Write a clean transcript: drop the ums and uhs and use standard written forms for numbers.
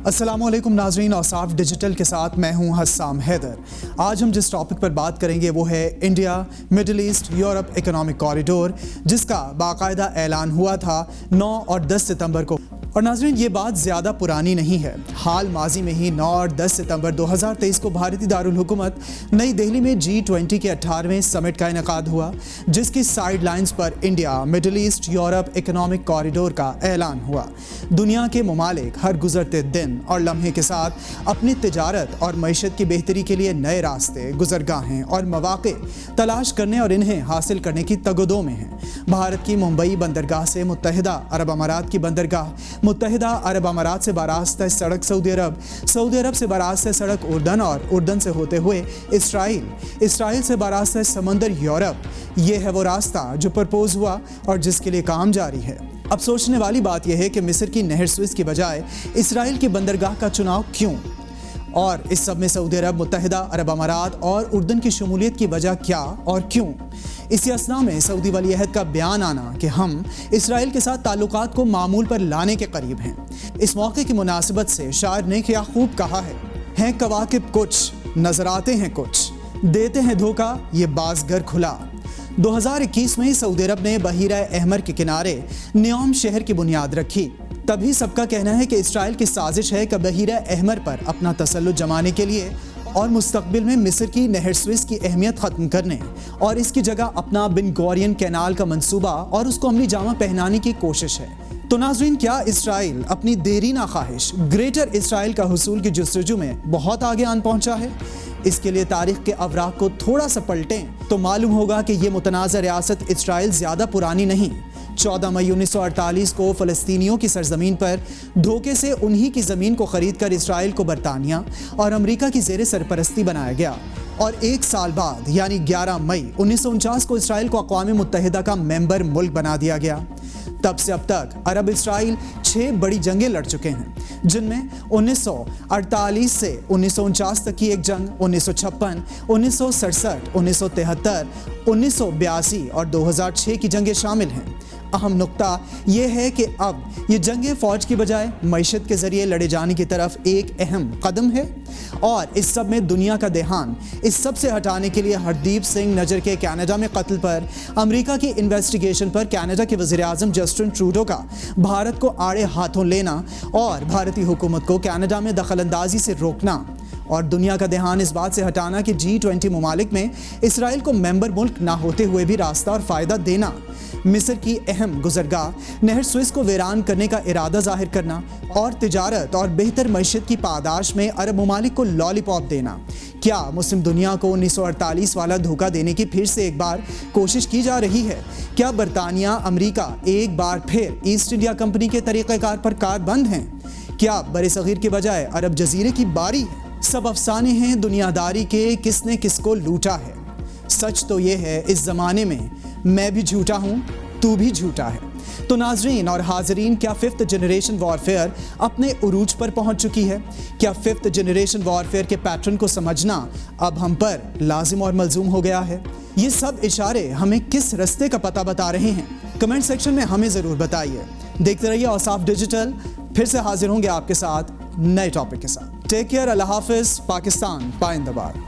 السلام علیکم ناظرین، اوصاف ڈیجیٹل کے ساتھ میں ہوں حسام حیدر۔ آج ہم جس ٹاپک پر بات کریں گے وہ ہے India Middle East Europe economic corridor, جس کا باقاعدہ اعلان ہوا تھا 9 اور 10 ستمبر کو۔ اور ناظرین، یہ بات زیادہ پرانی نہیں ہے، حال ماضی میں ہی 9 اور 10 ستمبر 2023 کو بھارتی دارالحکومت نئی دہلی میں G20 کے 18ویں سمٹ کا انعقاد ہوا، جس کی سائیڈ لائنز پر India Middle East Europe economic corridor کا اعلان ہوا۔ دنیا کے ممالک ہر گزرتے دن اور لمحے کے ساتھ اپنی تجارت اور معیشت کی بہتری کے لیے نئے راستے، گزرگاہیں اور مواقع تلاش کرنے اور انہیں حاصل کرنے کی تگودو میں ہیں۔ بھارت کی ممبئی بندرگاہ سے متحدہ عرب امارات کی بندرگاہ، متحدہ عرب امارات سے براستہ سڑک سعودی عرب، سعودی عرب سے براستہ سڑک اردن اور اردن سے ہوتے ہوئے اسرائیل، اسرائیل سے براستہ سمندر یورپ، یہ ہے وہ راستہ جو پرپوز ہوا اور جس کے لیے کام جاری ہے۔ اب سوچنے والی بات یہ ہے کہ مصر کی نہر سوئس کی بجائے اسرائیل کی بندرگاہ کا چناؤ کیوں؟ اور اس سب میں سعودی عرب، متحدہ عرب امارات اور اردن کی شمولیت کی وجہ کیا اور کیوں؟ اسی اثنا میں سعودی ولی عہد کا بیان آنا کہ ہم اسرائیل کے ساتھ تعلقات کو معمول پر لانے کے قریب ہیں۔ اس موقع کی مناسبت سے شاعر نے کیا خوب کہا ہے، ہیں کواکب کچھ، نظر آتے ہیں کچھ، دیتے ہیں دھوکہ یہ بازگر کھلا۔ 2021 میں سعودی عرب نے بحیرہ احمر کے کنارے نیوم شہر کی بنیاد رکھی۔ تبھی سب کا کہنا ہے کہ اسرائیل کی سازش ہے کہ بحیرہ احمر پر اپنا تسلط جمانے کے لیے اور مستقبل میں مصر کی نہر سوئس کی اہمیت ختم کرنے اور اس کی جگہ اپنا بن گورین کینال کا منصوبہ اور اس کو عملی جامہ پہنانے کی کوشش ہے۔ تو ناظرین، کیا اسرائیل اپنی دیرینہ خواہش گریٹر اسرائیل کا حصول کی جستجو میں بہت آگے آن پہنچا ہے؟ اس کے لیے تاریخ کے اوراق کو تھوڑا سا پلٹیں تو معلوم ہوگا کہ یہ متنازع ریاست اسرائیل زیادہ پرانی نہیں۔ 14 مئی 1948 کو فلسطینیوں کی سرزمین پر دھوکے سے انہی کی زمین کو خرید کر اسرائیل کو برطانیہ اور امریکہ کی زیر سرپرستی بنایا گیا، اور ایک سال بعد یعنی 11 مئی 1949 کو اسرائیل کو اقوام متحدہ کا ممبر ملک بنا دیا گیا۔ تب سے اب تک عرب اسرائیل 6 بڑی جنگیں لڑ چکے ہیں، جن میں 1948 سے 1949 تک کی ایک جنگ، 1956، 1967، 1973، 1982 اور 2006 کی جنگیں شامل ہیں۔ اہم نقطہ یہ ہے کہ اب یہ جنگیں فوج کی بجائے معیشت کے ذریعے لڑے جانے کی طرف ایک اہم قدم ہے، اور اس سب میں دنیا کا دھیان اس سب سے ہٹانے کے لیے ہردیپ سنگھ نجر کے کینیڈا میں قتل پر، امریکہ کی انویسٹیگیشن پر کینیڈا کے وزیر اعظم جسٹن ٹروڈو کا بھارت کو آڑے ہاتھوں لینا اور بھارتی حکومت کو کینیڈا میں دخل اندازی سے روکنا، اور دنیا کا دھیان اس بات سے ہٹانا کہ G20 ممالک میں اسرائیل کو ممبر ملک نہ ہوتے ہوئے بھی راستہ اور فائدہ دینا، مصر کی اہم گزرگاہ نہر سوئس کو ویران کرنے کا ارادہ ظاہر کرنا، اور تجارت اور بہتر معیشت کی پاداش میں عرب ممالک کو لالی پاپ دینا۔ کیا مسلم دنیا کو 1948 والا دھوکہ دینے کی پھر سے ایک بار کوشش کی جا رہی ہے؟ کیا برطانیہ، امریکہ ایک بار پھر ایسٹ انڈیا کمپنی کے طریقہ کار پر کاربند ہیں؟ کیا برصغیر کے بجائے عرب جزیرے کی باری ہے؟ سب افسانے ہیں دنیا داری کے، کس نے کس کو لوٹا ہے۔ سچ تو یہ ہے اس زمانے میں میں بھی جھوٹا ہوں، تو بھی جھوٹا ہے۔ تو ناظرین اور حاضرین، کیا 5th جنریشن وارفیئر اپنے عروج پر پہنچ چکی ہے؟ کیا 5th جنریشن وارفیئر کے پیٹرن کو سمجھنا اب ہم پر لازم اور ملزوم ہو گیا ہے؟ یہ سب اشارے ہمیں کس رستے کا پتہ بتا رہے ہیں؟ کمنٹ سیکشن میں ہمیں ضرور بتائیے۔ دیکھتے رہیے اوصاف ڈیجیٹل، پھر سے حاضر ہوں گے آپ کے ساتھ نئے ٹاپک کے ساتھ۔ ٹیک کیئر، اللہ حافظ، پاکستان پائندہ باد۔